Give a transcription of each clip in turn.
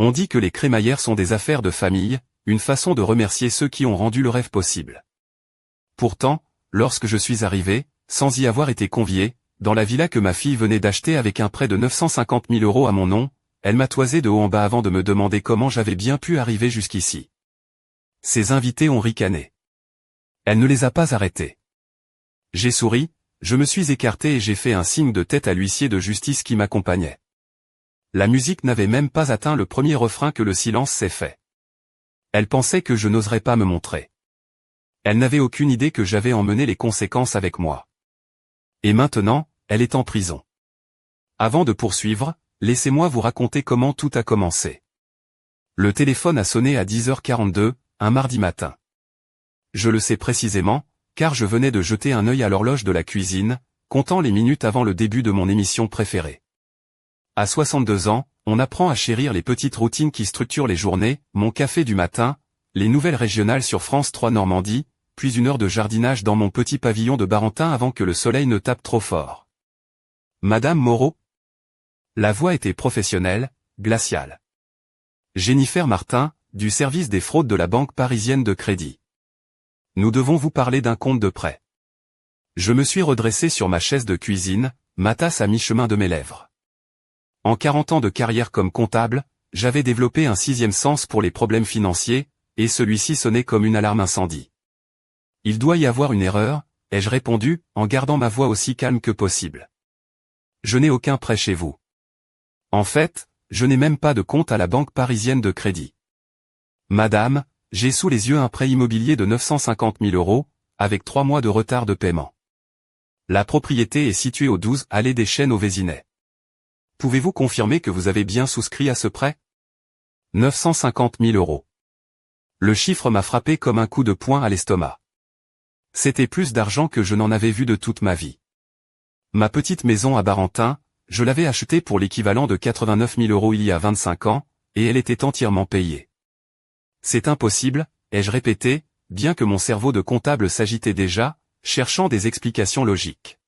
On dit que les crémaillères sont des affaires de famille, une façon de remercier ceux qui ont rendu le rêve possible. Pourtant, lorsque je suis arrivé, sans y avoir été convié, dans la villa que ma fille venait d'acheter avec un prêt de 950 000 € à mon nom, elle m'a toisé de haut en bas avant de me demander comment j'avais bien pu arriver jusqu'ici. Ses invités ont ricané. Elle ne les a pas arrêtés. J'ai souri, je me suis écarté et j'ai fait un signe de tête à l'huissier de justice qui m'accompagnait. La musique n'avait même pas atteint le premier refrain que le silence s'est fait. Elle pensait que je n'oserais pas me montrer. Elle n'avait aucune idée que j'avais emmené les conséquences avec moi. Et maintenant, elle est en prison. Avant de poursuivre, laissez-moi vous raconter comment tout a commencé. Le téléphone a sonné à 10h42, un mardi matin. Je le sais précisément, car je venais de jeter un œil à l'horloge de la cuisine, comptant les minutes avant le début de mon émission préférée. À 62 ans, on apprend à chérir les petites routines qui structurent les journées, mon café du matin, les nouvelles régionales sur France 3 Normandie, puis une heure de jardinage dans mon petit pavillon de Barentin avant que le soleil ne tape trop fort. Madame Moreau? La voix était professionnelle, glaciale. Jennifer Martin, du service des fraudes de la Banque parisienne de crédit. Nous devons vous parler d'un compte de prêt. Je me suis redressé sur ma chaise de cuisine, ma tasse à mi-chemin de mes lèvres. En 40 ans de carrière comme comptable, j'avais développé un sixième sens pour les problèmes financiers, et celui-ci sonnait comme une alarme incendie. Il doit y avoir une erreur, ai-je répondu, en gardant ma voix aussi calme que possible. Je n'ai aucun prêt chez vous. En fait, je n'ai même pas de compte à la Banque parisienne de crédit. Madame, j'ai sous les yeux un prêt immobilier de 950 000 €, avec 3 mois de retard de paiement. La propriété est située au 12 allée des Chênes au Vésinet. Pouvez-vous confirmer que vous avez bien souscrit à ce prêt? 950 000 €. Le chiffre m'a frappé comme un coup de poing à l'estomac. C'était plus d'argent que je n'en avais vu de toute ma vie. Ma petite maison à Barentin, je l'avais achetée pour l'équivalent de 89 000 € il y a 25 ans, et elle était entièrement payée. C'est impossible, ai-je répété, bien que mon cerveau de comptable s'agitait déjà, cherchant des explications logiques.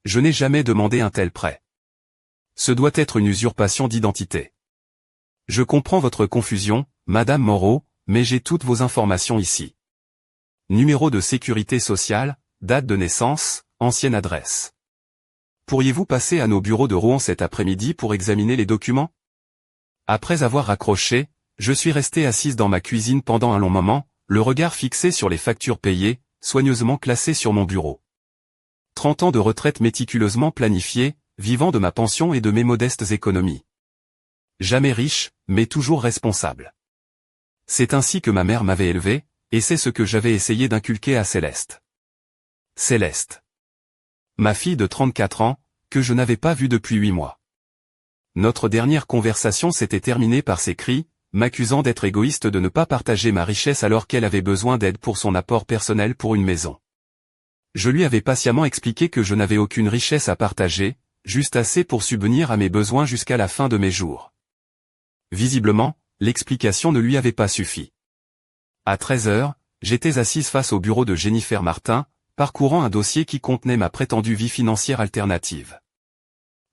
Je n'ai jamais demandé un tel prêt. Ce doit être une usurpation d'identité. Je comprends votre confusion, Madame Moreau, mais j'ai toutes vos informations ici. Numéro de sécurité sociale, date de naissance, ancienne adresse. Pourriez-vous passer à nos bureaux de Rouen cet après-midi pour examiner les documents? Après avoir raccroché, je suis resté assise dans ma cuisine pendant un long moment, le regard fixé sur les factures payées, soigneusement classées sur mon bureau. 30 ans de retraite méticuleusement planifiée, vivant de ma pension et de mes modestes économies. Jamais riche, mais toujours responsable. C'est ainsi que ma mère m'avait élevé, et c'est ce que j'avais essayé d'inculquer à Céleste. Céleste. Ma fille de 34 ans, que je n'avais pas vue depuis 8 mois. Notre dernière conversation s'était terminée par ses cris, m'accusant d'être égoïste de ne pas partager ma richesse alors qu'elle avait besoin d'aide pour son apport personnel pour une maison. Je lui avais patiemment expliqué que je n'avais aucune richesse à partager, juste assez pour subvenir à mes besoins jusqu'à la fin de mes jours. Visiblement, l'explication ne lui avait pas suffi. À 13h, j'étais assise face au bureau de Jennifer Martin, parcourant un dossier qui contenait ma prétendue vie financière alternative.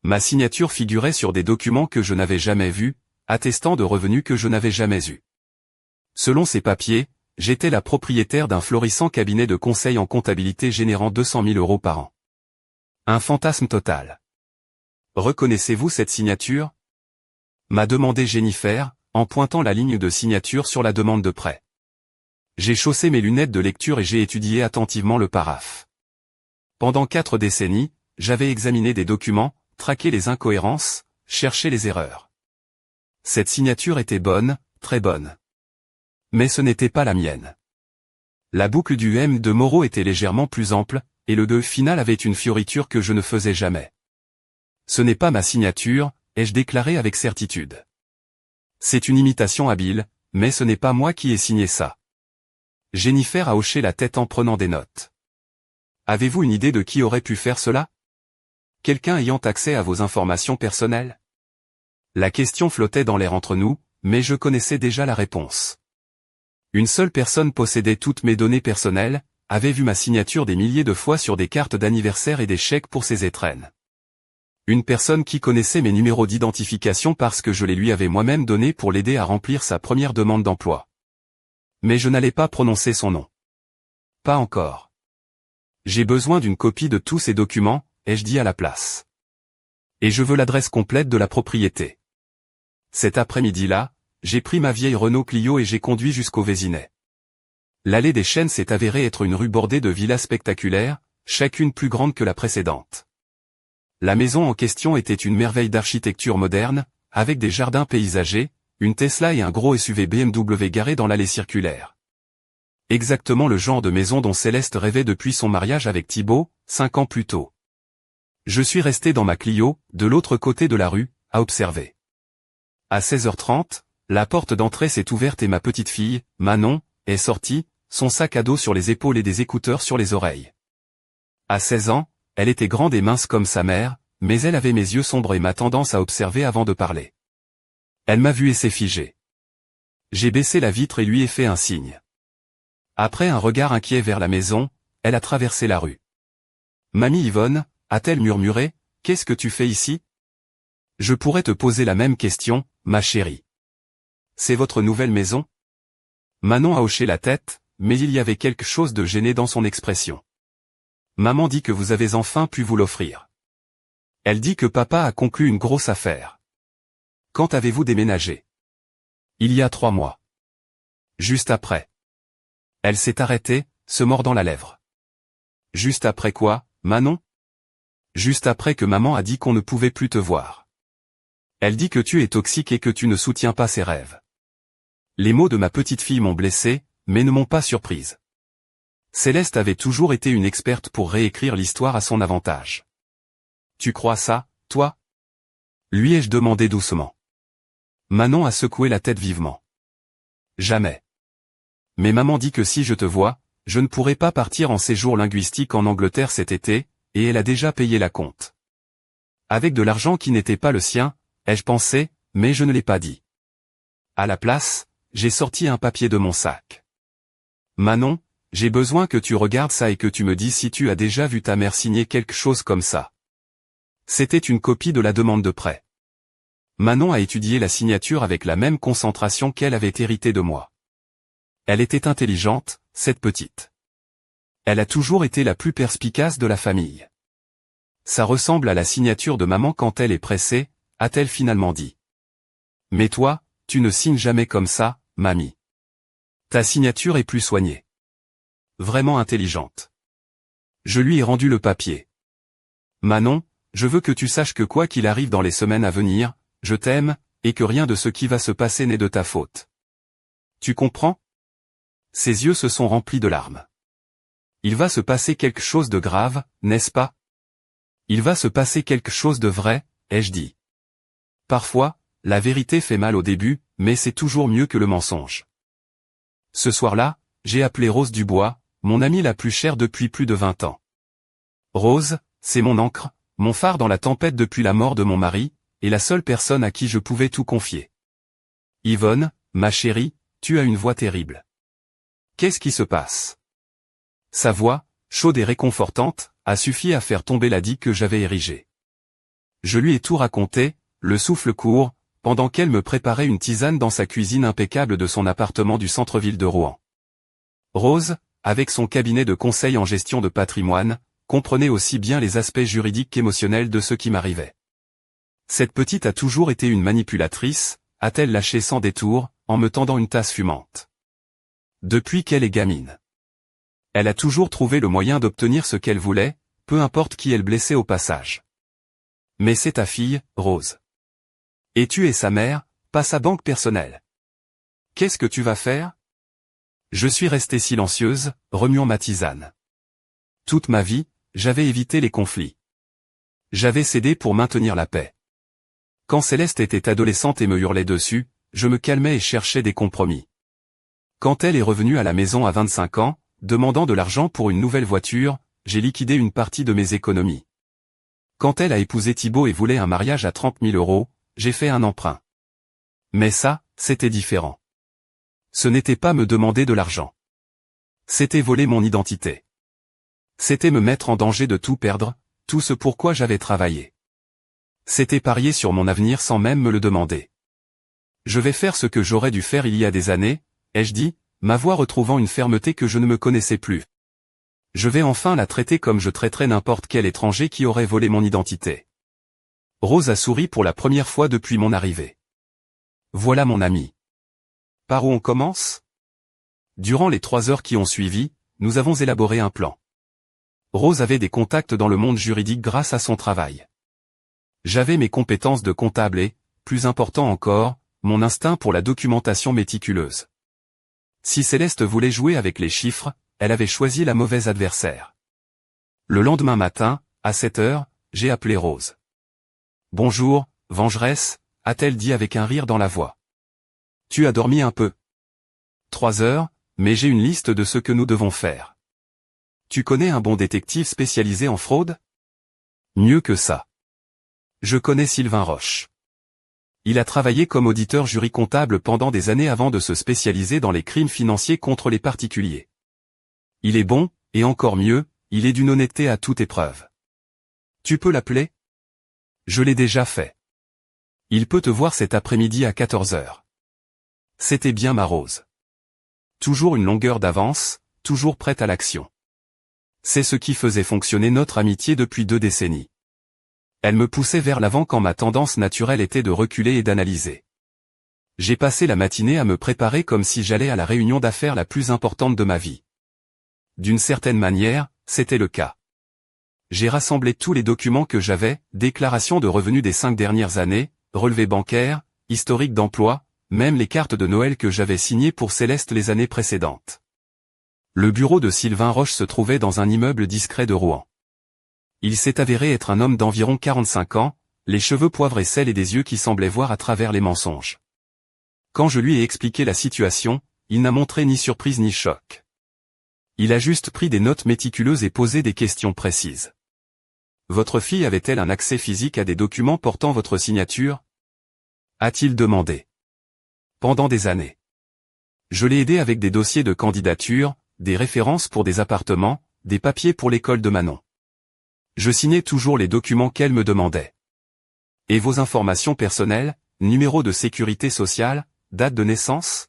Ma signature figurait sur des documents que je n'avais jamais vus, attestant de revenus que je n'avais jamais eus. Selon ces papiers, j'étais la propriétaire d'un florissant cabinet de conseil en comptabilité générant 200 000 € par an. Un fantasme total. Reconnaissez-vous cette signature? M'a demandé Jennifer, en pointant la ligne de signature sur la demande de prêt. J'ai chaussé mes lunettes de lecture et j'ai étudié attentivement le paraphe. Pendant 4 décennies, j'avais examiné des documents, traqué les incohérences, cherché les erreurs. Cette signature était bonne, très bonne. Mais ce n'était pas la mienne. La boucle du M de Moreau était légèrement plus ample, et le 2 final avait une fioriture que je ne faisais jamais. Ce n'est pas ma signature, ai-je déclaré avec certitude. C'est une imitation habile, mais ce n'est pas moi qui ai signé ça. Jennifer a hoché la tête en prenant des notes. Avez-vous une idée de qui aurait pu faire cela? Quelqu'un ayant accès à vos informations personnelles? La question flottait dans l'air entre nous, mais je connaissais déjà la réponse. Une seule personne possédait toutes mes données personnelles, avait vu ma signature des milliers de fois sur des cartes d'anniversaire et des chèques pour ses étrennes. Une personne qui connaissait mes numéros d'identification parce que je les lui avais moi-même donnés pour l'aider à remplir sa première demande d'emploi. Mais je n'allais pas prononcer son nom. Pas encore. J'ai besoin d'une copie de tous ces documents, ai-je dit à la place. Et je veux l'adresse complète de la propriété. Cet après-midi-là, j'ai pris ma vieille Renault Clio et j'ai conduit jusqu'au Vésinet. L'allée des Chênes s'est avérée être une rue bordée de villas spectaculaires, chacune plus grande que la précédente. La maison en question était une merveille d'architecture moderne, avec des jardins paysagers, une Tesla et un gros SUV BMW garé dans l'allée circulaire. Exactement le genre de maison dont Céleste rêvait depuis son mariage avec Thibaut, 5 ans plus tôt. Je suis resté dans ma Clio, de l'autre côté de la rue, à observer. À 16h30, la porte d'entrée s'est ouverte et ma petite fille, Manon, est sortie, son sac à dos sur les épaules et des écouteurs sur les oreilles. À 16 ans, elle était grande et mince comme sa mère, mais elle avait mes yeux sombres et ma tendance à observer avant de parler. Elle m'a vu et s'est figée. J'ai baissé la vitre et lui ai fait un signe. Après un regard inquiet vers la maison, elle a traversé la rue. « Mamie Yvonne » a-t-elle murmuré, « qu'est-ce que tu fais ici ?» Je pourrais te poser la même question, ma chérie. C'est votre nouvelle maison ? Manon a hoché la tête, mais il y avait quelque chose de gêné dans son expression. Maman dit que vous avez enfin pu vous l'offrir. Elle dit que papa a conclu une grosse affaire. Quand avez-vous déménagé ? Il y a 3 mois. Juste après. Elle s'est arrêtée, se mordant la lèvre. Juste après quoi, Manon ? Juste après que maman a dit qu'on ne pouvait plus te voir. Elle dit que tu es toxique et que tu ne soutiens pas ses rêves. Les mots de ma petite fille m'ont blessé, mais ne m'ont pas surprise. Céleste avait toujours été une experte pour réécrire l'histoire à son avantage. Tu crois ça, toi ? Lui ai-je demandé doucement. Manon a secoué la tête vivement. Jamais. Mais maman dit que si je te vois, je ne pourrai pas partir en séjour linguistique en Angleterre cet été, et elle a déjà payé la compte. Avec de l'argent qui n'était pas le sien, ai-je pensé, mais je ne l'ai pas dit. À la place, j'ai sorti un papier de mon sac. Manon, j'ai besoin que tu regardes ça et que tu me dises si tu as déjà vu ta mère signer quelque chose comme ça. C'était une copie de la demande de prêt. Manon a étudié la signature avec la même concentration qu'elle avait héritée de moi. Elle était intelligente, cette petite. Elle a toujours été la plus perspicace de la famille. Ça ressemble à la signature de maman quand elle est pressée, a-t-elle finalement dit. Mais toi, tu ne signes jamais comme ça, mamie. Ta signature est plus soignée. Vraiment intelligente. Je lui ai rendu le papier. Manon, je veux que tu saches que quoi qu'il arrive dans les semaines à venir, je t'aime, et que rien de ce qui va se passer n'est de ta faute. Tu comprends ? Ses yeux se sont remplis de larmes. Il va se passer quelque chose de grave, n'est-ce pas ? Il va se passer quelque chose de vrai, ai-je dit. Parfois, la vérité fait mal au début, mais c'est toujours mieux que le mensonge. Ce soir-là, j'ai appelé Rose Dubois, mon amie la plus chère depuis plus de 20 ans. Rose, c'est mon ancre, mon phare dans la tempête depuis la mort de mon mari, et la seule personne à qui je pouvais tout confier. Yvonne, ma chérie, tu as une voix terrible. Qu'est-ce qui se passe ? Sa voix, chaude et réconfortante, a suffi à faire tomber la digue que j'avais érigée. Je lui ai tout raconté, le souffle court, pendant qu'elle me préparait une tisane dans sa cuisine impeccable de son appartement du centre-ville de Rouen. Rose, avec son cabinet de conseil en gestion de patrimoine, comprenait aussi bien les aspects juridiques qu'émotionnels de ce qui m'arrivait. Cette petite a toujours été une manipulatrice, a-t-elle lâché sans détour, en me tendant une tasse fumante. Depuis qu'elle est gamine. Elle a toujours trouvé le moyen d'obtenir ce qu'elle voulait, peu importe qui elle blessait au passage. Mais c'est ta fille, Rose. Et tu es sa mère, pas sa banque personnelle. Qu'est-ce que tu vas faire ? Je suis restée silencieuse, remuant ma tisane. Toute ma vie, j'avais évité les conflits. J'avais cédé pour maintenir la paix. Quand Céleste était adolescente et me hurlait dessus, je me calmais et cherchais des compromis. Quand elle est revenue à la maison à 25 ans, demandant de l'argent pour une nouvelle voiture, j'ai liquidé une partie de mes économies. Quand elle a épousé Thibaut et voulait un mariage à 30 000 €, j'ai fait un emprunt. Mais ça, c'était différent. Ce n'était pas me demander de l'argent. C'était voler mon identité. C'était me mettre en danger de tout perdre, tout ce pourquoi j'avais travaillé. C'était parier sur mon avenir sans même me le demander. Je vais faire ce que j'aurais dû faire il y a des années, ai-je dit, ma voix retrouvant une fermeté que je ne me connaissais plus. Je vais enfin la traiter comme je traiterais n'importe quel étranger qui aurait volé mon identité. Rose a souri pour la première fois depuis mon arrivée. Voilà mon ami. Par où on commence? Durant les 3 heures qui ont suivi, nous avons élaboré un plan. Rose avait des contacts dans le monde juridique grâce à son travail. J'avais mes compétences de comptable et, plus important encore, mon instinct pour la documentation méticuleuse. Si Céleste voulait jouer avec les chiffres, elle avait choisi la mauvaise adversaire. Le lendemain matin, à 7 heures, j'ai appelé Rose. « Bonjour, vengeresse », a-t-elle dit avec un rire dans la voix. « Tu as dormi un peu. » 3 heures, mais j'ai une liste de ce que nous devons faire. Tu connais un bon détective spécialisé en fraude? Mieux que ça. Je connais Sylvain Roche. Il a travaillé comme auditeur jury comptable pendant des années avant de se spécialiser dans les crimes financiers contre les particuliers. Il est bon, et encore mieux, il est d'une honnêteté à toute épreuve. Tu peux l'appeler? Je l'ai déjà fait. Il peut te voir cet après-midi à 14 heures. C'était bien ma Rose. Toujours une longueur d'avance, toujours prête à l'action. C'est ce qui faisait fonctionner notre amitié depuis 2 décennies. Elle me poussait vers l'avant quand ma tendance naturelle était de reculer et d'analyser. J'ai passé la matinée à me préparer comme si j'allais à la réunion d'affaires la plus importante de ma vie. D'une certaine manière, c'était le cas. J'ai rassemblé tous les documents que j'avais, déclaration de revenus des 5 dernières années, relevés bancaires, historique d'emploi, même les cartes de Noël que j'avais signées pour Céleste les années précédentes. Le bureau de Sylvain Roche se trouvait dans un immeuble discret de Rouen. Il s'est avéré être un homme d'environ 45 ans, les cheveux poivre et sel et des yeux qui semblaient voir à travers les mensonges. Quand je lui ai expliqué la situation, il n'a montré ni surprise ni choc. Il a juste pris des notes méticuleuses et posé des questions précises. Votre fille avait-elle un accès physique à des documents portant votre signature? A-t-il demandé. Pendant des années. Je l'ai aidé avec des dossiers de candidature, des références pour des appartements, des papiers pour l'école de Manon. Je signais toujours les documents qu'elle me demandait. Et vos informations personnelles, numéro de sécurité sociale, date de naissance?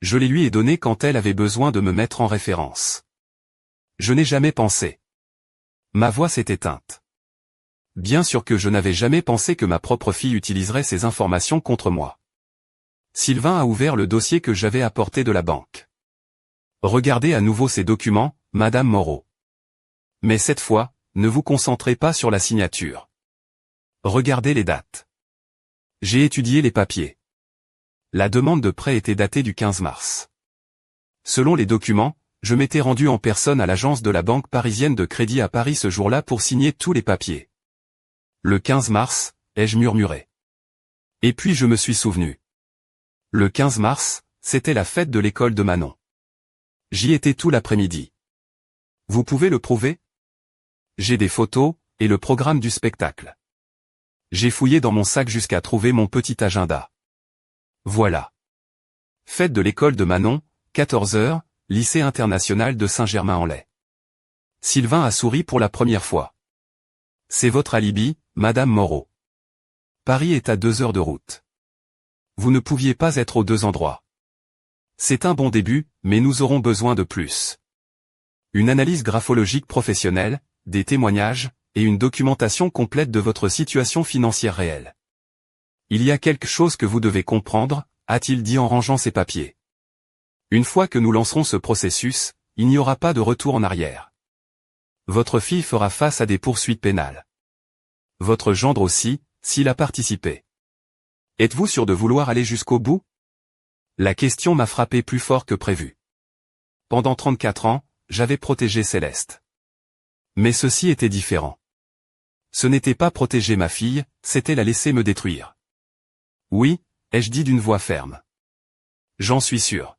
Je les lui ai données quand elle avait besoin de me mettre en référence. Je n'ai jamais pensé. Ma voix s'est éteinte. Bien sûr que je n'avais jamais pensé que ma propre fille utiliserait ces informations contre moi. Sylvain a ouvert le dossier que j'avais apporté de la banque. Regardez à nouveau ces documents, Madame Moreau. Mais cette fois, ne vous concentrez pas sur la signature. Regardez les dates. J'ai étudié les papiers. La demande de prêt était datée du 15 mars. Selon les documents, je m'étais rendu en personne à l'agence de la Banque parisienne de crédit à Paris ce jour-là pour signer tous les papiers. Le 15 mars, ai-je murmuré. Et puis je me suis souvenu. Le 15 mars, c'était la fête de l'école de Manon. J'y étais tout l'après-midi. Vous pouvez le prouver? J'ai des photos, et le programme du spectacle. J'ai fouillé dans mon sac jusqu'à trouver mon petit agenda. Voilà. Fête de l'école de Manon, 14 heures, lycée international de Saint-Germain-en-Laye. Sylvain a souri pour la première fois. C'est votre alibi, Madame Moreau. Paris est à 2 heures de route. Vous ne pouviez pas être aux 2 endroits. C'est un bon début, mais nous aurons besoin de plus. Une analyse graphologique professionnelle, des témoignages, et une documentation complète de votre situation financière réelle. Il y a quelque chose que vous devez comprendre, a-t-il dit en rangeant ses papiers. Une fois que nous lancerons ce processus, il n'y aura pas de retour en arrière. Votre fille fera face à des poursuites pénales. Votre gendre aussi, s'il a participé. Êtes-vous sûr de vouloir aller jusqu'au bout? La question m'a frappé plus fort que prévu. Pendant 34 ans, j'avais protégé Céleste. Mais ceci était différent. Ce n'était pas protéger ma fille, c'était la laisser me détruire. Oui, ai-je dit d'une voix ferme. J'en suis sûr.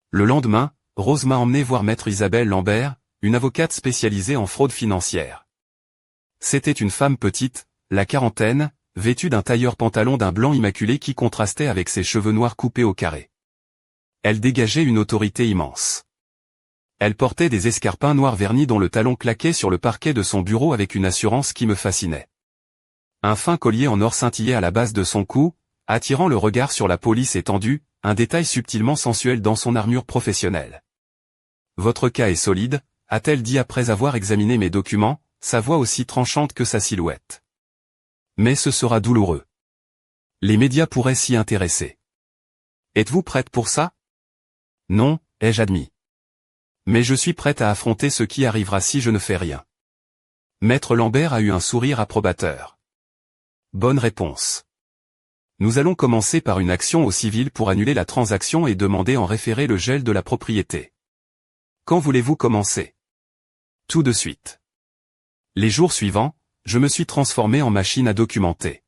Le lendemain, Rose m'a emmené voir maître Isabelle Lambert, une avocate spécialisée en fraude financière. C'était une femme petite, la quarantaine, vêtue d'un tailleur pantalon d'un blanc immaculé qui contrastait avec ses cheveux noirs coupés au carré. Elle dégageait une autorité immense. Elle portait des escarpins noirs vernis dont le talon claquait sur le parquet de son bureau avec une assurance qui me fascinait. Un fin collier en or scintillait à la base de son cou, attirant le regard sur la police étendue, un détail subtilement sensuel dans son armure professionnelle. « Votre cas est solide », a-t-elle dit après avoir examiné mes documents, sa voix aussi tranchante que sa silhouette. « Mais ce sera douloureux. Les médias pourraient s'y intéresser. Êtes-vous prête pour ça ? » « Non, ai-je admis. Mais je suis prête à affronter ce qui arrivera si je ne fais rien. » Maître Lambert a eu un sourire approbateur. « Bonne réponse. Nous allons commencer par une action au civil pour annuler la transaction et demander en référé le gel de la propriété. Quand voulez-vous commencer ? Tout de suite. » Les jours suivants, je me suis transformé en machine à documenter.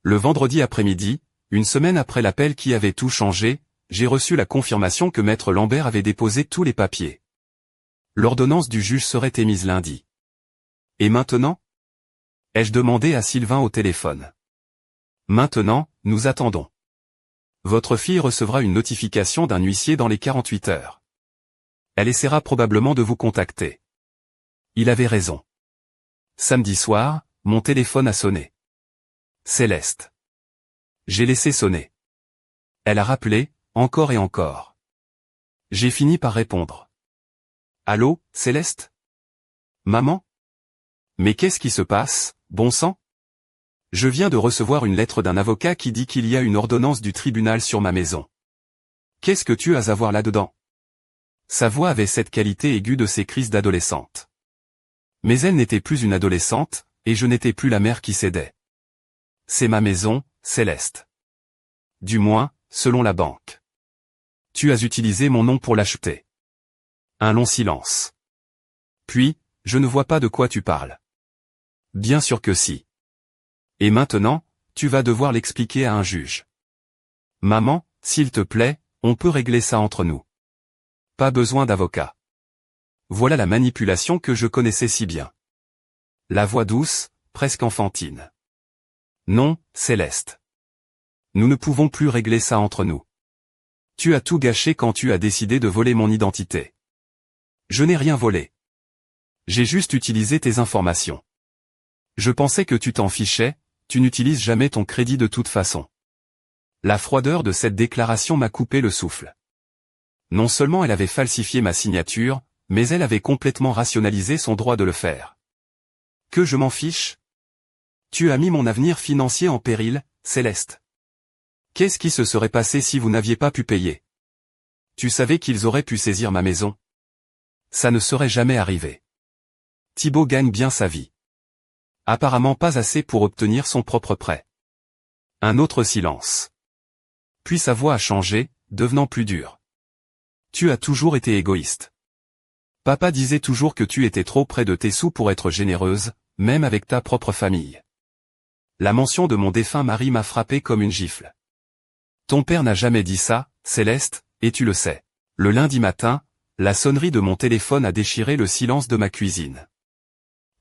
Le vendredi après-midi, une semaine après l'appel qui avait tout changé, j'ai reçu la confirmation que Maître Lambert avait déposé tous les papiers. L'ordonnance du juge serait émise lundi. Et maintenant ? Ai-je demandé à Sylvain au téléphone. Maintenant, nous attendons. Votre fille recevra une notification d'un huissier dans les 48 heures. Elle essaiera probablement de vous contacter. Il avait raison. Samedi soir, mon téléphone a sonné. Céleste. J'ai laissé sonner. Elle a rappelé, encore et encore. J'ai fini par répondre. Allô, Céleste ? Maman ? Mais qu'est-ce qui se passe, bon sang ? Je viens de recevoir une lettre d'un avocat qui dit qu'il y a une ordonnance du tribunal sur ma maison. Qu'est-ce que tu as à voir là-dedans ? Sa voix avait cette qualité aiguë de ses crises d'adolescente. Mais elle n'était plus une adolescente, et je n'étais plus la mère qui cédait. C'est ma maison, Céleste. Du moins, selon la banque. Tu as utilisé mon nom pour l'acheter. Un long silence. Puis, je ne vois pas de quoi tu parles. Bien sûr que si. Et maintenant, tu vas devoir l'expliquer à un juge. Maman, s'il te plaît, on peut régler ça entre nous. Pas besoin d'avocat. Voilà la manipulation que je connaissais si bien. La voix douce, presque enfantine. Non, Céleste. Nous ne pouvons plus régler ça entre nous. Tu as tout gâché quand tu as décidé de voler mon identité. Je n'ai rien volé. J'ai juste utilisé tes informations. Je pensais que tu t'en fichais, tu n'utilises jamais ton crédit de toute façon. La froideur de cette déclaration m'a coupé le souffle. Non seulement elle avait falsifié ma signature, mais elle avait complètement rationalisé son droit de le faire. Que je m'en fiche ? Tu as mis mon avenir financier en péril, Céleste. Qu'est-ce qui se serait passé si vous n'aviez pas pu payer ? Tu savais qu'ils auraient pu saisir ma maison ? Ça ne serait jamais arrivé. Thibaut gagne bien sa vie. Apparemment pas assez pour obtenir son propre prêt. Un autre silence. Puis sa voix a changé, devenant plus dure. Tu as toujours été égoïste. Papa disait toujours que tu étais trop près de tes sous pour être généreuse, même avec ta propre famille. La mention de mon défunt mari m'a frappé comme une gifle. Ton père n'a jamais dit ça, Céleste, et tu le sais. Le lundi matin, la sonnerie de mon téléphone a déchiré le silence de ma cuisine.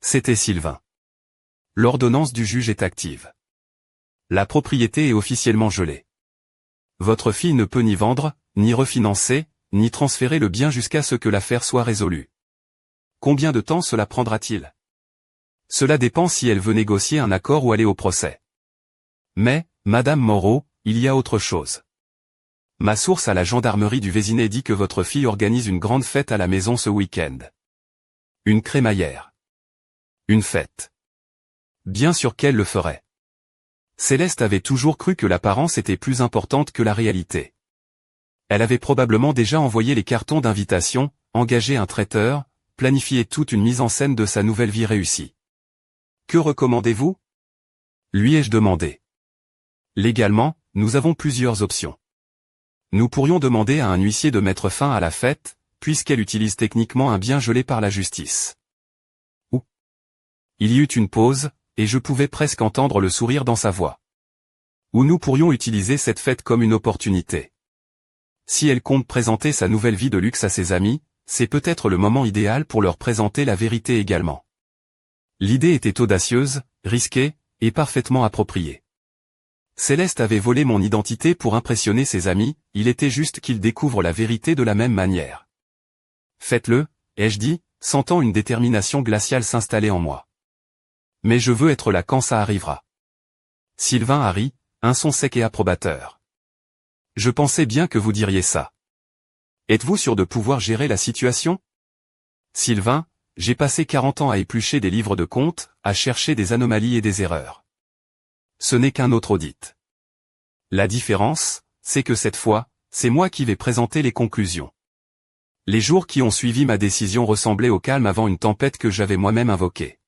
C'était Sylvain. L'ordonnance du juge est active. La propriété est officiellement gelée. Votre fille ne peut ni vendre, ni refinancer, ni transférer le bien jusqu'à ce que l'affaire soit résolue. Combien de temps cela prendra-t-il ? Cela dépend si elle veut négocier un accord ou aller au procès. Mais, Madame Moreau, il y a autre chose. Ma source à la gendarmerie du Vésinet dit que votre fille organise une grande fête à la maison ce week-end. Une crémaillère. Une fête. Bien sûr qu'elle le ferait. Céleste avait toujours cru que l'apparence était plus importante que la réalité. Elle avait probablement déjà envoyé les cartons d'invitation, engagé un traiteur, planifié toute une mise en scène de sa nouvelle vie réussie. Que recommandez-vous ? Lui ai-je demandé. Légalement, nous avons plusieurs options. Nous pourrions demander à un huissier de mettre fin à la fête, puisqu'elle utilise techniquement un bien gelé par la justice. Ou. Il y eut une pause, et je pouvais presque entendre le sourire dans sa voix. Ou nous pourrions utiliser cette fête comme une opportunité. Si elle compte présenter sa nouvelle vie de luxe à ses amis, c'est peut-être le moment idéal pour leur présenter la vérité également. L'idée était audacieuse, risquée, et parfaitement appropriée. Céleste avait volé mon identité pour impressionner ses amis, il était juste qu'ils découvrent la vérité de la même manière. Faites-le, ai-je dit, sentant une détermination glaciale s'installer en moi. Mais je veux être là quand ça arrivera. Sylvain a ri, un son sec et approbateur. Je pensais bien que vous diriez ça. Êtes-vous sûr de pouvoir gérer la situation? Sylvain, j'ai passé 40 ans à éplucher des livres de comptes, à chercher des anomalies et des erreurs. Ce n'est qu'un autre audit. La différence, c'est que cette fois, c'est moi qui vais présenter les conclusions. Les jours qui ont suivi ma décision ressemblaient au calme avant une tempête que j'avais moi-même invoquée.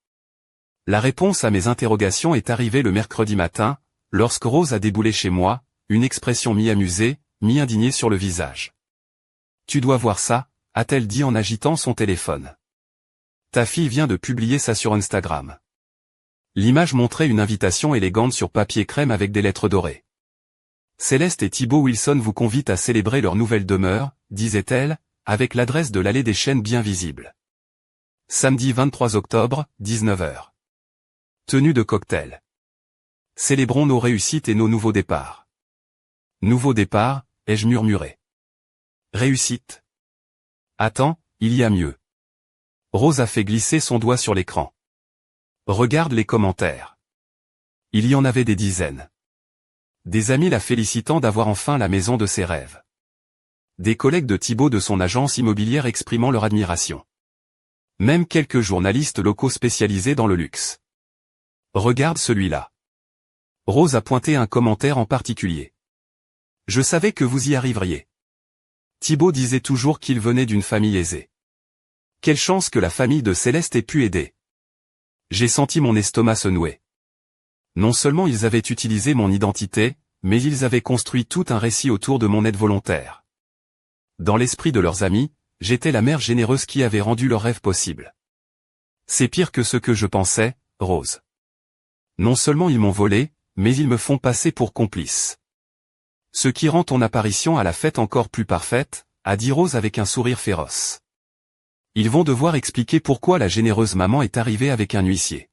La réponse à mes interrogations est arrivée le mercredi matin, lorsque Rose a déboulé chez moi, une expression mi-amusée, mi-indignée sur le visage. « Tu dois voir ça », a-t-elle dit en agitant son téléphone. « Ta fille vient de publier ça sur Instagram. » L'image montrait une invitation élégante sur papier crème avec des lettres dorées. « Céleste et Thibaut Wilson vous convitent à célébrer leur nouvelle demeure, disait-elle, avec l'adresse de l'allée des Chênes bien visible. Samedi 23 octobre, 19h. Tenue de cocktail. Célébrons nos réussites et nos nouveaux départs. Nouveau départ, ai-je murmuré. Réussite. Attends, il y a mieux. Rose a fait glisser son doigt sur l'écran. Regarde les commentaires. Il y en avait des dizaines. Des amis la félicitant d'avoir enfin la maison de ses rêves. Des collègues de Thibaut de son agence immobilière exprimant leur admiration. Même quelques journalistes locaux spécialisés dans le luxe. Regarde celui-là. Rose a pointé un commentaire en particulier. Je savais que vous y arriveriez. Thibaut disait toujours qu'il venait d'une famille aisée. Quelle chance que la famille de Céleste ait pu aider. J'ai senti mon estomac se nouer. Non seulement ils avaient utilisé mon identité, mais ils avaient construit tout un récit autour de mon aide volontaire. Dans l'esprit de leurs amis, j'étais la mère généreuse qui avait rendu leur rêve possible. C'est pire que ce que je pensais, Rose. Non seulement ils m'ont volé, mais ils me font passer pour complice. Ce qui rend ton apparition à la fête encore plus parfaite, a dit Rose avec un sourire féroce. Ils vont devoir expliquer pourquoi la généreuse maman est arrivée avec un huissier.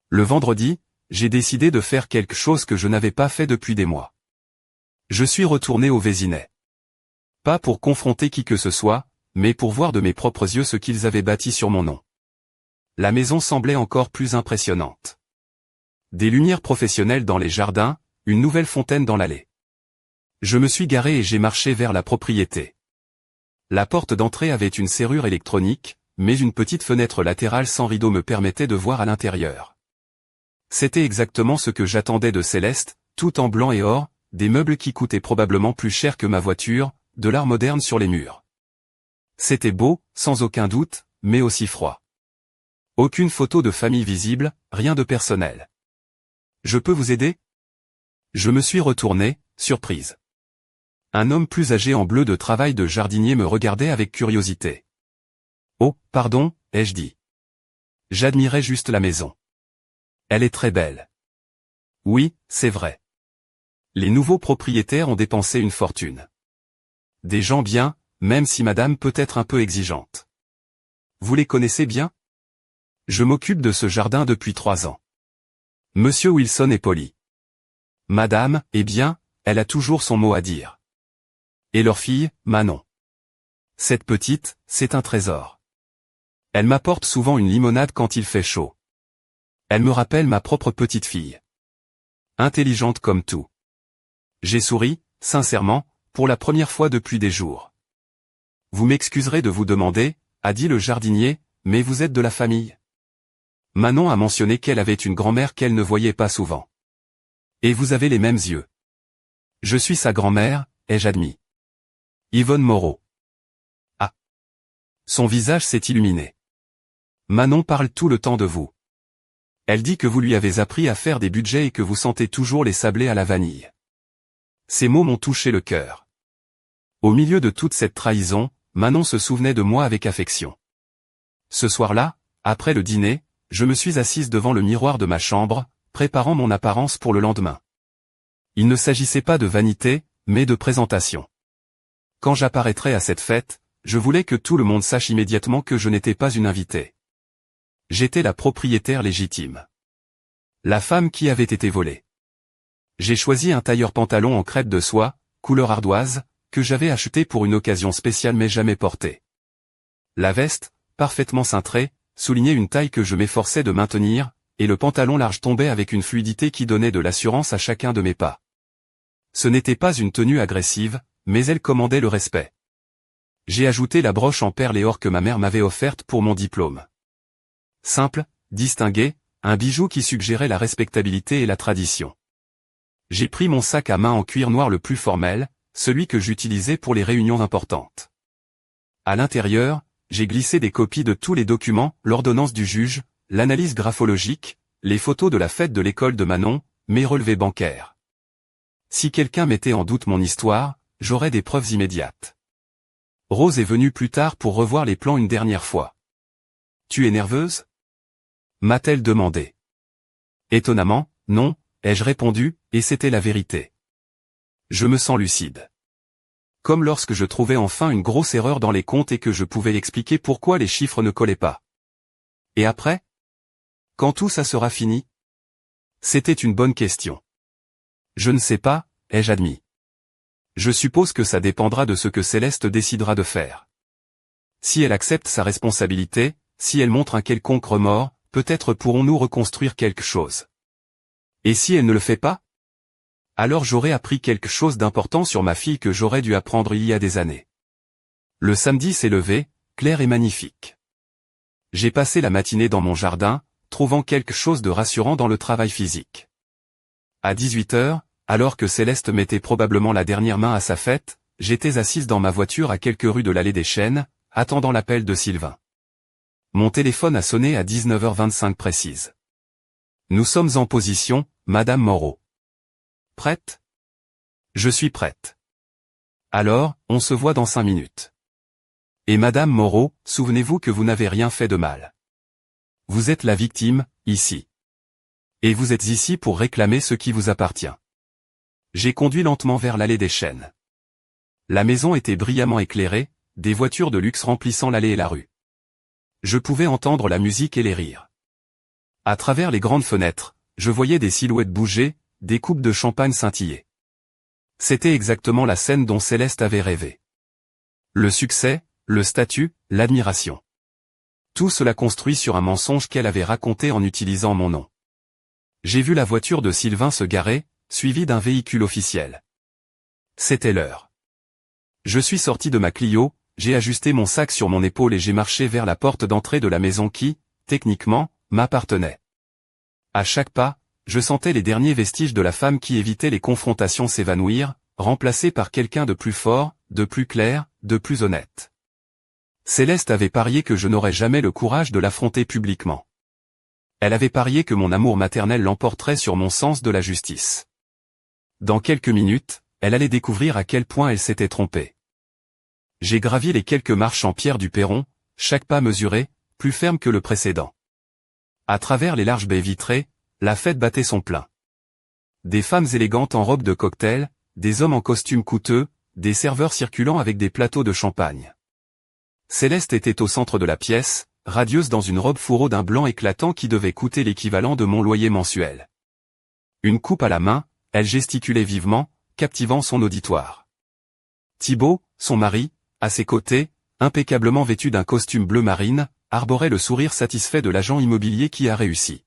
Le vendredi, j'ai décidé de faire quelque chose que je n'avais pas fait depuis des mois. Je suis retourné au Vésinet. Pas pour confronter qui que ce soit, mais pour voir de mes propres yeux ce qu'ils avaient bâti sur mon nom. La maison semblait encore plus impressionnante. Des lumières professionnelles dans les jardins, une nouvelle fontaine dans l'allée. Je me suis garé et j'ai marché vers la propriété. La porte d'entrée avait une serrure électronique, mais une petite fenêtre latérale sans rideau me permettait de voir à l'intérieur. C'était exactement ce que j'attendais de Céleste, tout en blanc et or, des meubles qui coûtaient probablement plus cher que ma voiture, de l'art moderne sur les murs. C'était beau, sans aucun doute, mais aussi froid. Aucune photo de famille visible, rien de personnel. Je peux vous aider? Je me suis retourné, surprise. Un homme plus âgé en bleu de travail de jardinier me regardait avec curiosité. Oh, pardon, ai-je dit. J'admirais juste la maison. Elle est très belle. Oui, c'est vrai. Les nouveaux propriétaires ont dépensé une fortune. Des gens bien, même si madame peut être un peu exigeante. Vous les connaissez bien? Je m'occupe de ce jardin depuis 3 ans. Monsieur Wilson est poli. Madame, eh bien, elle a toujours son mot à dire. Et leur fille, Manon. Cette petite, c'est un trésor. Elle m'apporte souvent une limonade quand il fait chaud. Elle me rappelle ma propre petite fille. Intelligente comme tout. J'ai souri, sincèrement, pour la première fois depuis des jours. Vous m'excuserez de vous demander, a dit le jardinier, mais vous êtes de la famille? Manon a mentionné qu'elle avait une grand-mère qu'elle ne voyait pas souvent. Et vous avez les mêmes yeux. Je suis sa grand-mère, ai-je admis. Yvonne Moreau. Ah. Son visage s'est illuminé. Manon parle tout le temps de vous. Elle dit que vous lui avez appris à faire des budgets et que vous sentez toujours les sablés à la vanille. Ces mots m'ont touché le cœur. Au milieu de toute cette trahison, Manon se souvenait de moi avec affection. Ce soir-là, après le dîner, je me suis assise devant le miroir de ma chambre, préparant mon apparence pour le lendemain. Il ne s'agissait pas de vanité, mais de présentation. Quand j'apparaîtrais à cette fête, je voulais que tout le monde sache immédiatement que je n'étais pas une invitée. J'étais la propriétaire légitime. La femme qui avait été volée. J'ai choisi un tailleur pantalon en crêpe de soie, couleur ardoise, que j'avais acheté pour une occasion spéciale mais jamais portée. La veste, parfaitement cintrée, soulignait une taille que je m'efforçais de maintenir, et le pantalon large tombait avec une fluidité qui donnait de l'assurance à chacun de mes pas. Ce n'était pas une tenue agressive, mais elle commandait le respect. J'ai ajouté la broche en perles et or que ma mère m'avait offerte pour mon diplôme. Simple, distingué, un bijou qui suggérait la respectabilité et la tradition. J'ai pris mon sac à main en cuir noir le plus formel, celui que j'utilisais pour les réunions importantes. À l'intérieur, j'ai glissé des copies de tous les documents, l'ordonnance du juge, l'analyse graphologique, les photos de la fête de l'école de Manon, mes relevés bancaires. Si quelqu'un mettait en doute mon histoire, j'aurais des preuves immédiates. Rose est venue plus tard pour revoir les plans une dernière fois. « Tu es nerveuse ?» m'a-t-elle demandé. Étonnamment, non, ai-je répondu, et c'était la vérité. Je me sens lucide. Comme lorsque je trouvais enfin une grosse erreur dans les comptes et que je pouvais expliquer pourquoi les chiffres ne collaient pas. Et après? Quand tout ça sera fini? C'était une bonne question. Je ne sais pas, ai-je admis. Je suppose que ça dépendra de ce que Céleste décidera de faire. Si elle accepte sa responsabilité, si elle montre un quelconque remords, peut-être pourrons-nous reconstruire quelque chose. Et si elle ne le fait pas? Alors j'aurai appris quelque chose d'important sur ma fille que j'aurais dû apprendre il y a des années. Le samedi s'est levé, clair et magnifique. J'ai passé la matinée dans mon jardin, trouvant quelque chose de rassurant dans le travail physique. À 18h, alors que Céleste mettait probablement la dernière main à sa fête, j'étais assise dans ma voiture à quelques rues de l'allée des Chênes, attendant l'appel de Sylvain. Mon téléphone a sonné à 19h25 précise. Nous sommes en position, Madame Moreau. Prête? Je suis prête. Alors, on se voit dans 5 minutes. Et Madame Moreau, souvenez-vous que vous n'avez rien fait de mal. Vous êtes la victime, ici. Et vous êtes ici pour réclamer ce qui vous appartient. J'ai conduit lentement vers l'allée des Chênes. La maison était brillamment éclairée, des voitures de luxe remplissant l'allée et la rue. Je pouvais entendre la musique et les rires. À travers les grandes fenêtres, je voyais des silhouettes bouger, des coupes de champagne scintiller. C'était exactement la scène dont Céleste avait rêvé. Le succès, le statut, l'admiration. Tout cela construit sur un mensonge qu'elle avait raconté en utilisant mon nom. J'ai vu la voiture de Sylvain se garer, suivie d'un véhicule officiel. C'était l'heure. Je suis sorti de ma Clio, j'ai ajusté mon sac sur mon épaule et j'ai marché vers la porte d'entrée de la maison qui, techniquement, m'appartenait. À chaque pas, je sentais les derniers vestiges de la femme qui évitait les confrontations s'évanouir, remplacée par quelqu'un de plus fort, de plus clair, de plus honnête. Céleste avait parié que je n'aurais jamais le courage de l'affronter publiquement. Elle avait parié que mon amour maternel l'emporterait sur mon sens de la justice. Dans quelques minutes, elle allait découvrir à quel point elle s'était trompée. J'ai gravi les quelques marches en pierre du perron, chaque pas mesuré, plus ferme que le précédent. À travers les larges baies vitrées, la fête battait son plein. Des femmes élégantes en robe de cocktail, des hommes en costumes coûteux, des serveurs circulant avec des plateaux de champagne. Céleste était au centre de la pièce, radieuse dans une robe fourreau d'un blanc éclatant qui devait coûter l'équivalent de mon loyer mensuel. Une coupe à la main, elle gesticulait vivement, captivant son auditoire. Thibaut, son mari, à ses côtés, impeccablement vêtu d'un costume bleu marine, arborait le sourire satisfait de l'agent immobilier qui a réussi.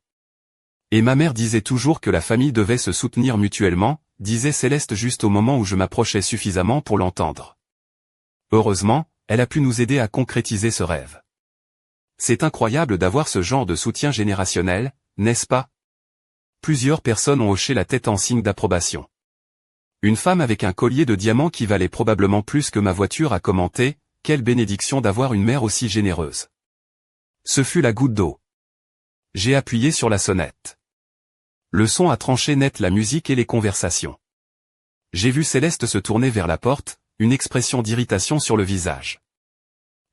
Et ma mère disait toujours que la famille devait se soutenir mutuellement, disait Céleste juste au moment où je m'approchais suffisamment pour l'entendre. Heureusement, elle a pu nous aider à concrétiser ce rêve. C'est incroyable d'avoir ce genre de soutien générationnel, n'est-ce pas? Plusieurs personnes ont hoché la tête en signe d'approbation. Une femme avec un collier de diamants qui valait probablement plus que ma voiture a commenté, « Quelle bénédiction d'avoir une mère aussi généreuse !» Ce fut la goutte d'eau. J'ai appuyé sur la sonnette. Le son a tranché net la musique et les conversations. J'ai vu Céleste se tourner vers la porte, une expression d'irritation sur le visage.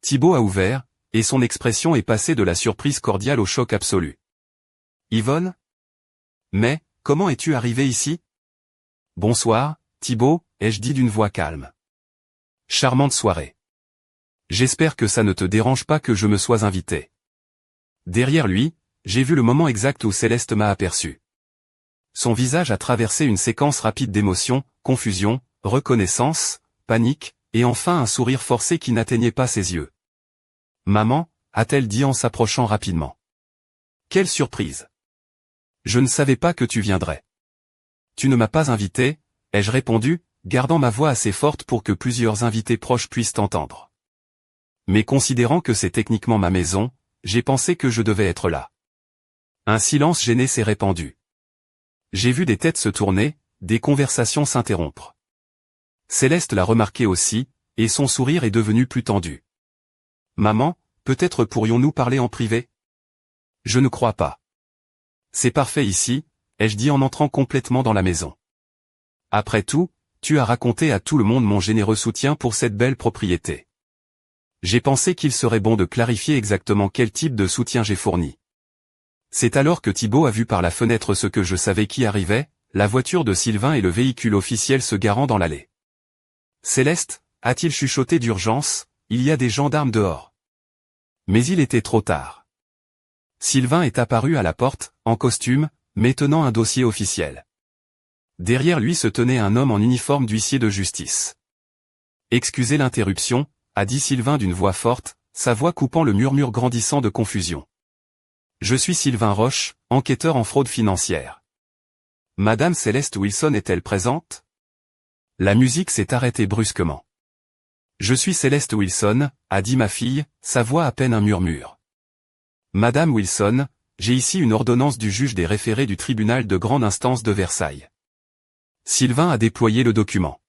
Thibaut a ouvert, et son expression est passée de la surprise cordiale au choc absolu. « Yvonne ? Mais, comment es-tu arrivée ici ? » « Bonsoir, Thibaut, ai-je dit d'une voix calme. Charmante soirée. J'espère que ça ne te dérange pas que je me sois invité. » Derrière lui, j'ai vu le moment exact où Céleste m'a aperçu. Son visage a traversé une séquence rapide d'émotions, confusion, reconnaissance, panique, et enfin un sourire forcé qui n'atteignait pas ses yeux. « Maman » a-t-elle dit en s'approchant rapidement. « Quelle surprise ! Je ne savais pas que tu viendrais. Tu ne m'as pas invité, ai-je répondu, gardant ma voix assez forte pour que plusieurs invités proches puissent entendre. Mais considérant que c'est techniquement ma maison, j'ai pensé que je devais être là. Un silence gêné s'est répandu. J'ai vu des têtes se tourner, des conversations s'interrompre. Céleste l'a remarqué aussi, et son sourire est devenu plus tendu. Maman, peut-être pourrions-nous parler en privé? Je ne crois pas. C'est parfait ici, ai-je dit en entrant complètement dans la maison. Après tout, tu as raconté à tout le monde mon généreux soutien pour cette belle propriété. J'ai pensé qu'il serait bon de clarifier exactement quel type de soutien j'ai fourni. C'est alors que Thibaut a vu par la fenêtre ce que je savais qui arrivait, la voiture de Sylvain et le véhicule officiel se garant dans l'allée. Céleste, a-t-il chuchoté d'urgence, il y a des gendarmes dehors. Mais il était trop tard. Sylvain est apparu à la porte, en costume, mais tenant un dossier officiel. Derrière lui se tenait un homme en uniforme d'huissier de justice. « Excusez l'interruption », a dit Sylvain d'une voix forte, sa voix coupant le murmure grandissant de confusion. « Je suis Sylvain Roche, enquêteur en fraude financière. Madame Céleste Wilson est-elle présente ?» La musique s'est arrêtée brusquement. « Je suis Céleste Wilson », a dit ma fille, sa voix à peine un murmure. « Madame Wilson, j'ai ici une ordonnance du juge des référés du tribunal de grande instance de Versailles. » Sylvain a déployé le document.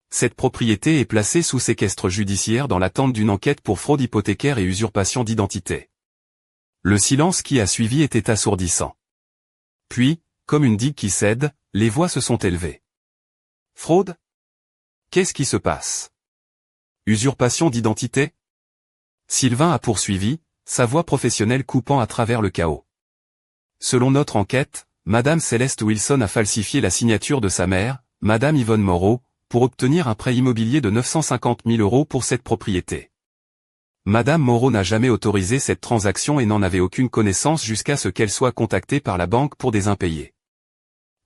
Cette propriété est placée sous séquestre judiciaire dans l'attente d'une enquête pour fraude hypothécaire et usurpation d'identité. Le silence qui a suivi était assourdissant. Puis, comme une digue qui cède, les voix se sont élevées. Fraude? Qu'est-ce qui se passe? Usurpation d'identité? Sylvain a poursuivi, sa voix professionnelle coupant à travers le chaos. Selon notre enquête, Madame Céleste Wilson a falsifié la signature de sa mère, Madame Yvonne Moreau, pour obtenir un prêt immobilier de 950 000 € pour cette propriété. Madame Moreau n'a jamais autorisé cette transaction et n'en avait aucune connaissance jusqu'à ce qu'elle soit contactée par la banque pour des impayés.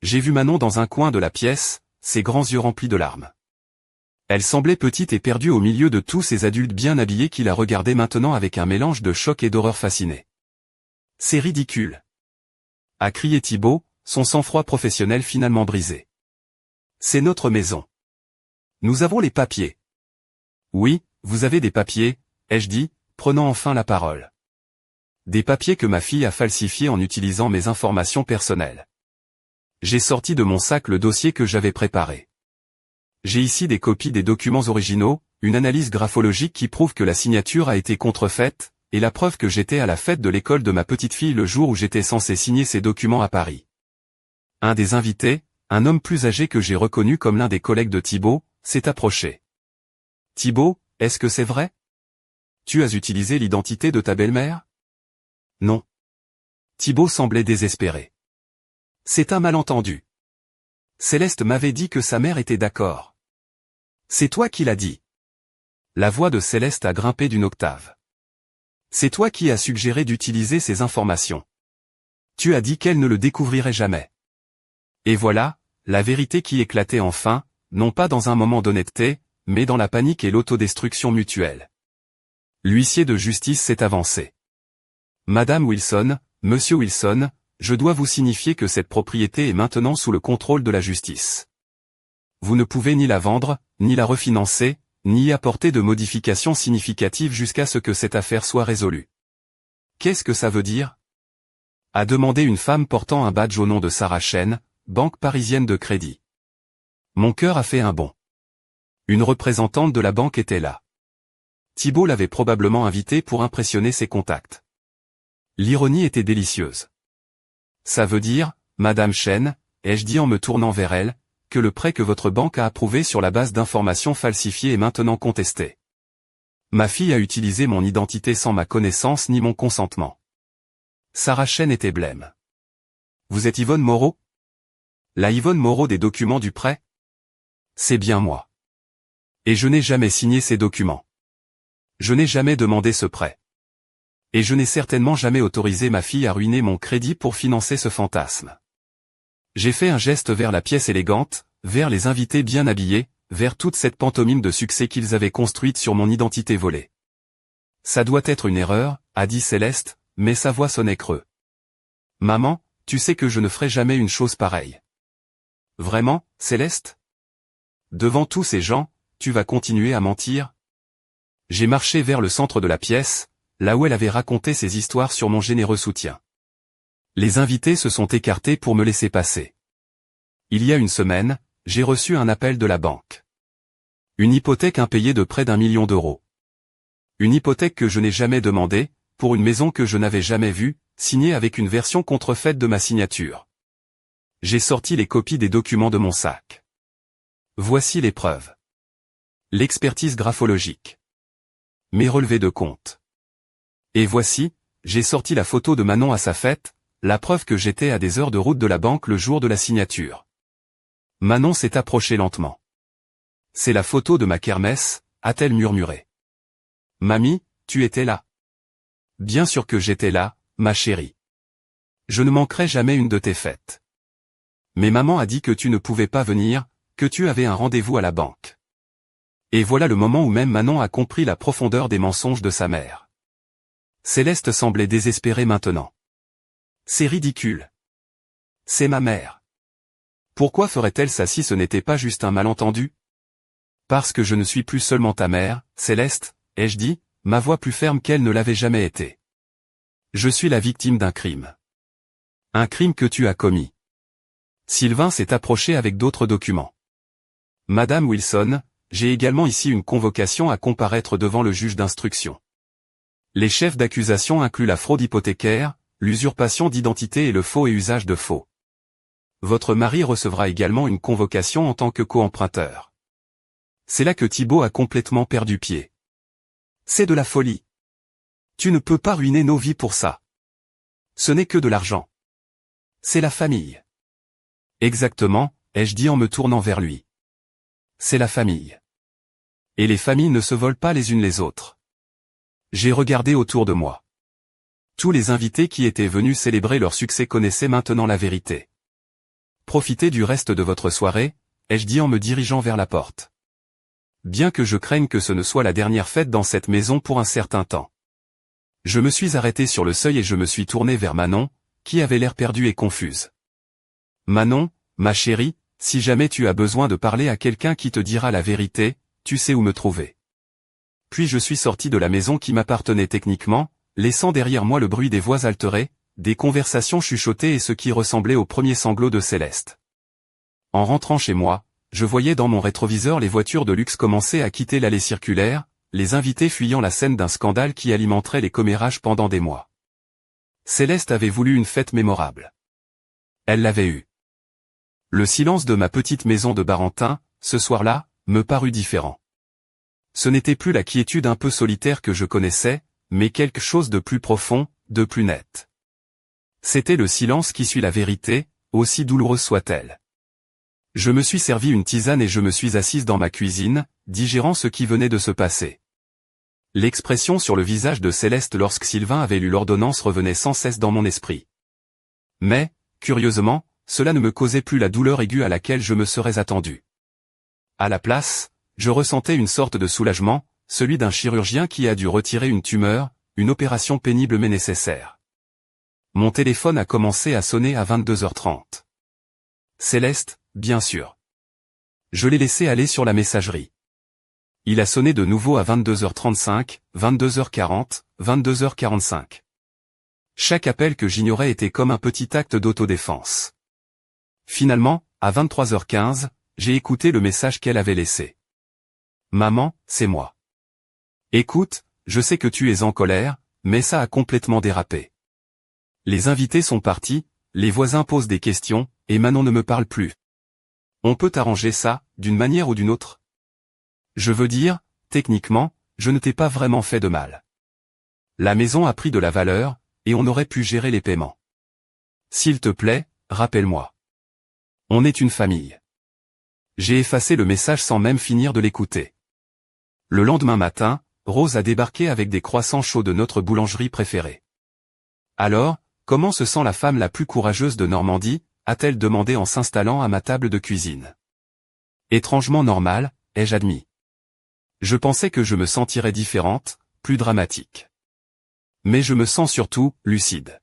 J'ai vu Manon dans un coin de la pièce, ses grands yeux remplis de larmes. Elle semblait petite et perdue au milieu de tous ces adultes bien habillés qui la regardaient maintenant avec un mélange de choc et d'horreur fascinée. « C'est ridicule !» a crié Thibaut, son sang-froid professionnel finalement brisé. « C'est notre maison. Nous avons les papiers. » « Oui, vous avez des papiers, ai-je dit, prenant enfin la parole. Des papiers que ma fille a falsifiés en utilisant mes informations personnelles. J'ai sorti de mon sac le dossier que j'avais préparé. J'ai ici des copies des documents originaux, une analyse graphologique qui prouve que la signature a été contrefaite, et la preuve que j'étais à la fête de l'école de ma petite fille le jour où j'étais censé signer ces documents à Paris. Un des invités, un homme plus âgé que j'ai reconnu comme l'un des collègues de Thibaut, s'est approché. « Thibaut, est-ce que c'est vrai? Tu as utilisé l'identité de ta belle-mère? » Non. Thibaut semblait désespéré. « C'est un malentendu. Céleste m'avait dit que sa mère était d'accord. »« C'est toi qui l'as dit. » La voix de Céleste a grimpé d'une octave. « C'est toi qui as suggéré d'utiliser ces informations. Tu as dit qu'elle ne le découvrirait jamais. » Et voilà, la vérité qui éclatait enfin, non pas dans un moment d'honnêteté, mais dans la panique et l'autodestruction mutuelle. L'huissier de justice s'est avancé. « Madame Wilson, Monsieur Wilson, je dois vous signifier que cette propriété est maintenant sous le contrôle de la justice. Vous ne pouvez ni la vendre, ni la refinancer, ni y apporter de modifications significatives jusqu'à ce que cette affaire soit résolue. » « Qu'est-ce que ça veut dire ? » a demandé une femme portant un badge au nom de Sarah Chen, banque parisienne de crédit. Mon cœur a fait un bond. Une représentante de la banque était là. Thibaut l'avait probablement invitée pour impressionner ses contacts. L'ironie était délicieuse. Ça veut dire, Madame Chen, ai-je dit en me tournant vers elle, que le prêt que votre banque a approuvé sur la base d'informations falsifiées est maintenant contesté. Ma fille a utilisé mon identité sans ma connaissance ni mon consentement. Sarah Chen était blême. Vous êtes Yvonne Moreau? La Yvonne Moreau des documents du prêt? C'est bien moi. Et je n'ai jamais signé ces documents. Je n'ai jamais demandé ce prêt. Et je n'ai certainement jamais autorisé ma fille à ruiner mon crédit pour financer ce fantasme. J'ai fait un geste vers la pièce élégante, vers les invités bien habillés, vers toute cette pantomime de succès qu'ils avaient construite sur mon identité volée. Ça doit être une erreur, a dit Céleste, mais sa voix sonnait creux. Maman, tu sais que je ne ferai jamais une chose pareille. Vraiment, Céleste? Devant tous ces gens, tu vas continuer à mentir? J'ai marché vers le centre de la pièce, là où elle avait raconté ses histoires sur mon généreux soutien. Les invités se sont écartés pour me laisser passer. Il y a une semaine, j'ai reçu un appel de la banque. Une hypothèque impayée de près d'1 million d'euros. Une hypothèque que je n'ai jamais demandée, pour une maison que je n'avais jamais vue, signée avec une version contrefaite de ma signature. J'ai sorti les copies des documents de mon sac. Voici les preuves. L'expertise graphologique. Mes relevés de compte. Et voici, j'ai sorti la photo de Manon à sa fête, la preuve que j'étais à des heures de route de la banque le jour de la signature. Manon s'est approchée lentement. C'est la photo de ma kermesse, a-t-elle murmuré. Mamie, tu étais là. Bien sûr que j'étais là, ma chérie. Je ne manquerai jamais une de tes fêtes. Mais maman a dit que tu ne pouvais pas venir, que tu avais un rendez-vous à la banque. Et voilà le moment où même Manon a compris la profondeur des mensonges de sa mère. Céleste semblait désespérée maintenant. C'est ridicule. C'est ma mère. Pourquoi ferait-elle ça si ce n'était pas juste un malentendu? Parce que je ne suis plus seulement ta mère, Céleste, ai-je dit, ma voix plus ferme qu'elle ne l'avait jamais été. Je suis la victime d'un crime. Un crime que tu as commis. Sylvain s'est approché avec d'autres documents. Madame Wilson, j'ai également ici une convocation à comparaître devant le juge d'instruction. Les chefs d'accusation incluent la fraude hypothécaire, l'usurpation d'identité et le faux et usage de faux. Votre mari recevra également une convocation en tant que co-emprunteur. C'est là que Thibault a complètement perdu pied. C'est de la folie. Tu ne peux pas ruiner nos vies pour ça. Ce n'est que de l'argent. C'est la famille. Exactement, ai-je dit en me tournant vers lui. C'est la famille. Et les familles ne se volent pas les unes les autres. J'ai regardé autour de moi. Tous les invités qui étaient venus célébrer leur succès connaissaient maintenant la vérité. Profitez du reste de votre soirée, ai-je dit en me dirigeant vers la porte. Bien que je craigne que ce ne soit la dernière fête dans cette maison pour un certain temps. Je me suis arrêté sur le seuil et je me suis tourné vers Manon, qui avait l'air perdue et confuse. Manon, ma chérie, si jamais tu as besoin de parler à quelqu'un qui te dira la vérité, tu sais où me trouver. Puis je suis sorti de la maison qui m'appartenait techniquement, laissant derrière moi le bruit des voix altérées, des conversations chuchotées et ce qui ressemblait au premier sanglot de Céleste. En rentrant chez moi, je voyais dans mon rétroviseur les voitures de luxe commencer à quitter l'allée circulaire, les invités fuyant la scène d'un scandale qui alimenterait les commérages pendant des mois. Céleste avait voulu une fête mémorable. Elle l'avait eue. Le silence de ma petite maison de Barentin, ce soir-là, me parut différent. Ce n'était plus la quiétude un peu solitaire que je connaissais, mais quelque chose de plus profond, de plus net. C'était le silence qui suit la vérité, aussi douloureuse soit-elle. Je me suis servi une tisane et je me suis assise dans ma cuisine, digérant ce qui venait de se passer. L'expression sur le visage de Céleste lorsque Sylvain avait lu l'ordonnance revenait sans cesse dans mon esprit. Mais, curieusement, cela ne me causait plus la douleur aiguë à laquelle je me serais attendu. À la place, je ressentais une sorte de soulagement, celui d'un chirurgien qui a dû retirer une tumeur, une opération pénible mais nécessaire. Mon téléphone a commencé à sonner à 22h30. Céleste, bien sûr. Je l'ai laissé aller sur la messagerie. Il a sonné de nouveau à 22h35, 22h40, 22h45. Chaque appel que j'ignorais était comme un petit acte d'autodéfense. Finalement, à 23h15, j'ai écouté le message qu'elle avait laissé. Maman, c'est moi. Écoute, je sais que tu es en colère, mais ça a complètement dérapé. Les invités sont partis, les voisins posent des questions, et Manon ne me parle plus. On peut arranger ça, d'une manière ou d'une autre. Je veux dire, techniquement, je ne t'ai pas vraiment fait de mal. La maison a pris de la valeur, et on aurait pu gérer les paiements. S'il te plaît, rappelle-moi. On est une famille. J'ai effacé le message sans même finir de l'écouter. Le lendemain matin, Rose a débarqué avec des croissants chauds de notre boulangerie préférée. Alors, comment se sent la femme la plus courageuse de Normandie, a-t-elle demandé en s'installant à ma table de cuisine. Étrangement normal, ai-je admis. Je pensais que je me sentirais différente, plus dramatique. Mais je me sens surtout lucide.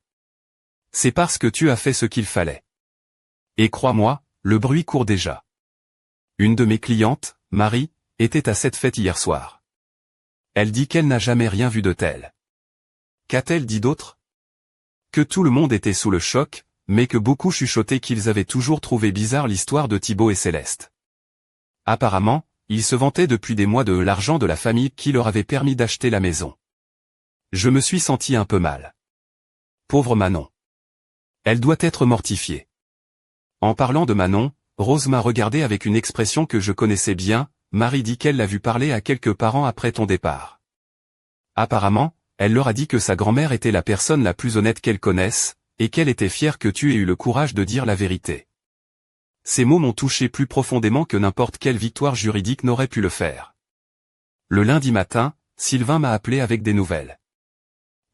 C'est parce que tu as fait ce qu'il fallait. Et crois-moi, le bruit court déjà. Une de mes clientes, Marie, était à cette fête hier soir. Elle dit qu'elle n'a jamais rien vu de tel. Qu'a-t-elle dit d'autre? Que tout le monde était sous le choc, mais que beaucoup chuchotaient qu'ils avaient toujours trouvé bizarre l'histoire de Thibaut et Céleste. Apparemment, ils se vantaient depuis des mois de l'argent de la famille qui leur avait permis d'acheter la maison. Je me suis senti un peu mal. Pauvre Manon. Elle doit être mortifiée. En parlant de Manon, Rose m'a regardé avec une expression que je connaissais bien. Marie dit qu'elle l'a vu parler à quelques parents après ton départ. Apparemment, elle leur a dit que sa grand-mère était la personne la plus honnête qu'elle connaisse, et qu'elle était fière que tu aies eu le courage de dire la vérité. Ces mots m'ont touché plus profondément que n'importe quelle victoire juridique n'aurait pu le faire. Le lundi matin, Sylvain m'a appelé avec des nouvelles.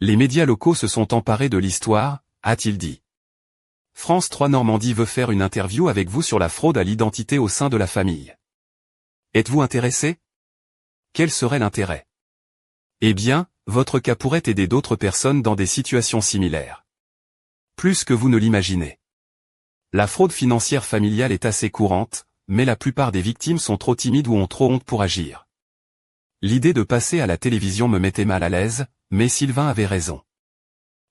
Les médias locaux se sont emparés de l'histoire, a-t-il dit. France 3 Normandie veut faire une interview avec vous sur la fraude à l'identité au sein de la famille. Êtes-vous intéressé? Quel serait l'intérêt? Eh bien, votre cas pourrait aider d'autres personnes dans des situations similaires. Plus que vous ne l'imaginez. La fraude financière familiale est assez courante, mais la plupart des victimes sont trop timides ou ont trop honte pour agir. L'idée de passer à la télévision me mettait mal à l'aise, mais Sylvain avait raison.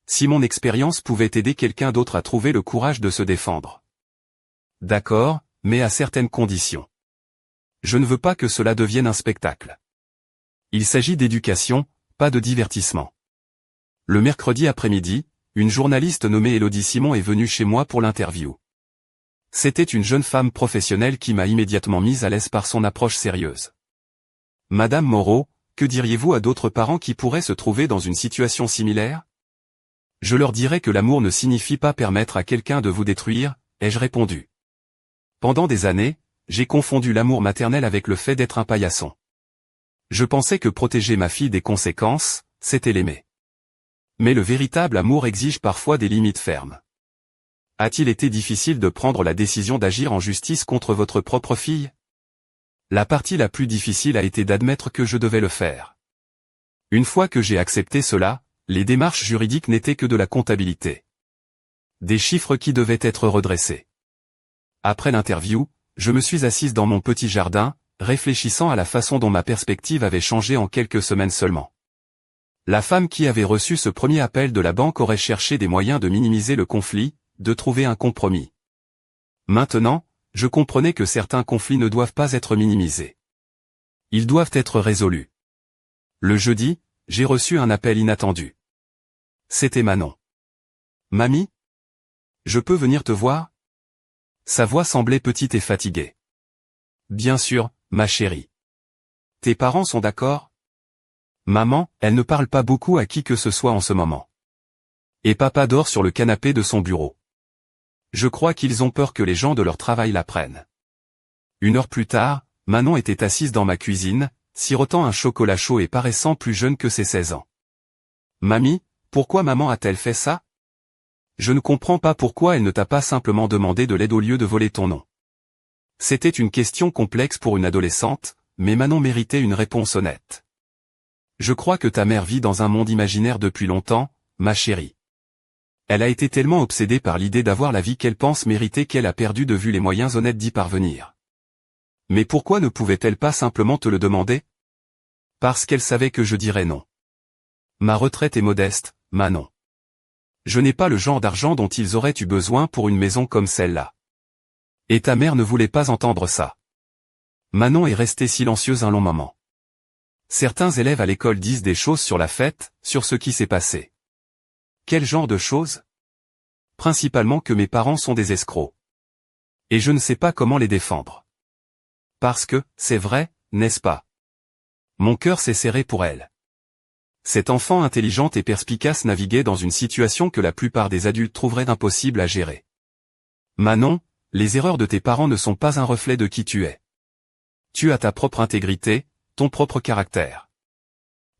Si mon expérience pouvait aider quelqu'un d'autre à trouver le courage de se défendre. D'accord, mais à certaines conditions. Je ne veux pas que cela devienne un spectacle. Il s'agit d'éducation, pas de divertissement. Le mercredi après-midi, une journaliste nommée Élodie Simon est venue chez moi pour l'interview. C'était une jeune femme professionnelle qui m'a immédiatement mise à l'aise par son approche sérieuse. Madame Moreau, que diriez-vous à d'autres parents qui pourraient se trouver dans une situation similaire? Je leur dirais que l'amour ne signifie pas permettre à quelqu'un de vous détruire, ai-je répondu. Pendant des années, j'ai confondu l'amour maternel avec le fait d'être un paillasson. Je pensais que protéger ma fille des conséquences, c'était l'aimer. Mais le véritable amour exige parfois des limites fermes. A-t-il été difficile de prendre la décision d'agir en justice contre votre propre fille? La partie la plus difficile a été d'admettre que je devais le faire. Une fois que j'ai accepté cela, les démarches juridiques n'étaient que de la comptabilité. Des chiffres qui devaient être redressés. Après l'interview, je me suis assise dans mon petit jardin, réfléchissant à la façon dont ma perspective avait changé en quelques semaines seulement. La femme qui avait reçu ce premier appel de la banque aurait cherché des moyens de minimiser le conflit, de trouver un compromis. Maintenant, je comprenais que certains conflits ne doivent pas être minimisés. Ils doivent être résolus. Le jeudi, j'ai reçu un appel inattendu. C'était Manon. Mamie? Je peux venir te voir? Sa voix semblait petite et fatiguée. Bien sûr, ma chérie. Tes parents sont d'accord? Maman, elle ne parle pas beaucoup à qui que ce soit en ce moment. Et papa dort sur le canapé de son bureau. Je crois qu'ils ont peur que les gens de leur travail l'apprennent. 1 heure plus tard, Manon était assise dans ma cuisine, sirotant un chocolat chaud et paraissant plus jeune que ses 16 ans. Mamie, pourquoi maman a-t-elle fait ça? Je ne comprends pas pourquoi elle ne t'a pas simplement demandé de l'aide au lieu de voler ton nom. C'était une question complexe pour une adolescente, mais Manon méritait une réponse honnête. Je crois que ta mère vit dans un monde imaginaire depuis longtemps, ma chérie. Elle a été tellement obsédée par l'idée d'avoir la vie qu'elle pense mériter qu'elle a perdu de vue les moyens honnêtes d'y parvenir. Mais pourquoi ne pouvait-elle pas simplement te le demander? Parce qu'elle savait que je dirais non. Ma retraite est modeste, Manon. Je n'ai pas le genre d'argent dont ils auraient eu besoin pour une maison comme celle-là. Et ta mère ne voulait pas entendre ça. Manon est restée silencieuse un long moment. Certains élèves à l'école disent des choses sur la fête, sur ce qui s'est passé. Quel genre de choses? Principalement que mes parents sont des escrocs. Et je ne sais pas comment les défendre. Parce que, c'est vrai, n'est-ce pas? Mon cœur s'est serré pour elle. Cette enfant intelligente et perspicace naviguait dans une situation que la plupart des adultes trouveraient impossible à gérer. Manon, les erreurs de tes parents ne sont pas un reflet de qui tu es. Tu as ta propre intégrité, ton propre caractère.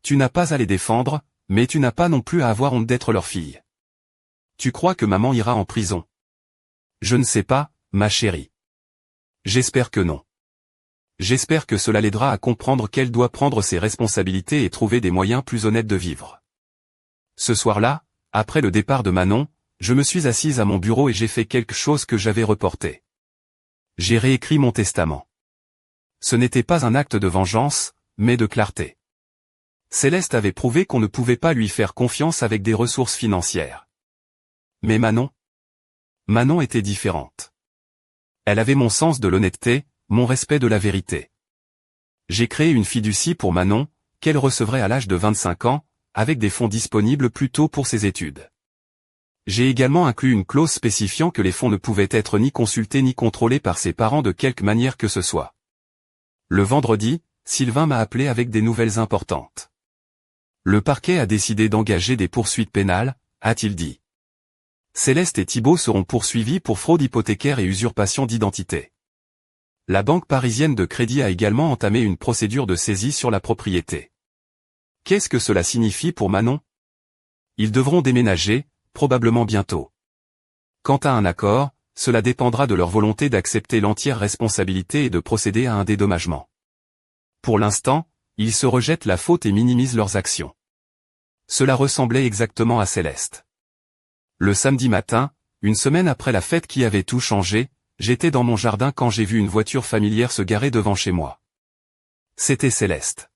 Tu n'as pas à les défendre, mais tu n'as pas non plus à avoir honte d'être leur fille. Tu crois que maman ira en prison? Je ne sais pas, ma chérie. J'espère que non. J'espère que cela l'aidera à comprendre qu'elle doit prendre ses responsabilités et trouver des moyens plus honnêtes de vivre. Ce soir-là, après le départ de Manon, Je me suis assise à mon bureau et j'ai fait quelque chose que j'avais reporté. J'ai réécrit mon testament. Ce n'était pas un acte de vengeance, mais de clarté. Céleste avait prouvé qu'on ne pouvait pas lui faire confiance avec des ressources financières. Mais Manon était différente. Elle avait mon sens de l'honnêteté, mon respect de la vérité. J'ai créé une fiducie pour Manon, qu'elle recevrait à l'âge de 25 ans, avec des fonds disponibles plus tôt pour ses études. J'ai également inclus une clause spécifiant que les fonds ne pouvaient être ni consultés ni contrôlés par ses parents de quelque manière que ce soit. Le vendredi, Sylvain m'a appelé avec des nouvelles importantes. Le parquet a décidé d'engager des poursuites pénales, a-t-il dit. Céleste et Thibault seront poursuivis pour fraude hypothécaire et usurpation d'identité. La banque parisienne de crédit a également entamé une procédure de saisie sur la propriété. Qu'est-ce que cela signifie pour Manon? Ils devront déménager, probablement bientôt. Quant à un accord, cela dépendra de leur volonté d'accepter l'entière responsabilité et de procéder à un dédommagement. Pour l'instant, ils se rejettent la faute et minimisent leurs actions. Cela ressemblait exactement à Céleste. Le samedi matin, une semaine après la fête qui avait tout changé, j'étais dans mon jardin quand j'ai vu une voiture familière se garer devant chez moi. C'était Céleste.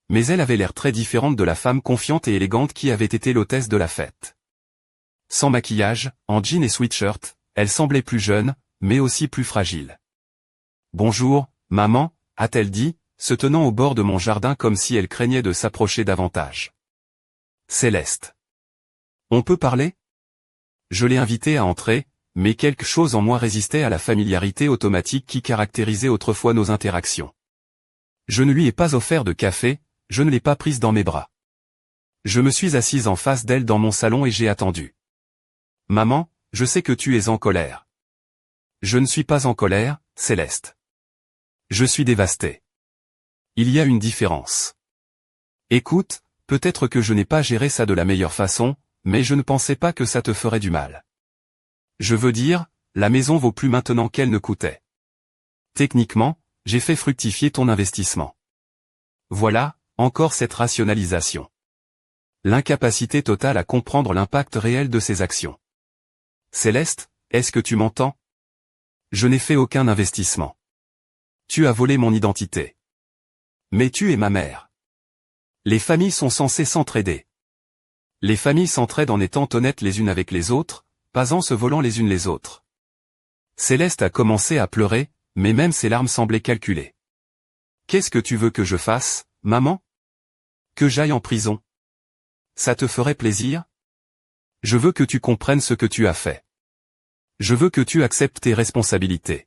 Mais elle avait l'air très différente de la femme confiante et élégante qui avait été l'hôtesse de la fête. Sans maquillage, en jean et sweatshirt, elle semblait plus jeune, mais aussi plus fragile. « Bonjour, maman », a-t-elle dit, se tenant au bord de mon jardin comme si elle craignait de s'approcher davantage. « Céleste. On peut parler ?» Je l'ai invitée à entrer, mais quelque chose en moi résistait à la familiarité automatique qui caractérisait autrefois nos interactions. Je ne lui ai pas offert de café, je ne l'ai pas prise dans mes bras. Je me suis assise en face d'elle dans mon salon et j'ai attendu. « Maman, je sais que tu es en colère. » « Je ne suis pas en colère, Céleste. Je suis dévasté. Il y a une différence. Écoute, peut-être que je n'ai pas géré ça de la meilleure façon, mais je ne pensais pas que ça te ferait du mal. Je veux dire, la maison vaut plus maintenant qu'elle ne coûtait. Techniquement, j'ai fait fructifier ton investissement. Voilà, encore cette rationalisation. L'incapacité totale à comprendre l'impact réel de ses actions. Céleste, est-ce que tu m'entends? Je n'ai fait aucun investissement. Tu as volé mon identité. Mais tu es ma mère. Les familles sont censées s'entraider. Les familles s'entraident en étant honnêtes les unes avec les autres, pas en se volant les unes les autres. Céleste a commencé à pleurer, mais même ses larmes semblaient calculées. Qu'est-ce que tu veux que je fasse, maman? Que j'aille en prison? Ça te ferait plaisir? Je veux que tu comprennes ce que tu as fait. Je veux que tu acceptes tes responsabilités.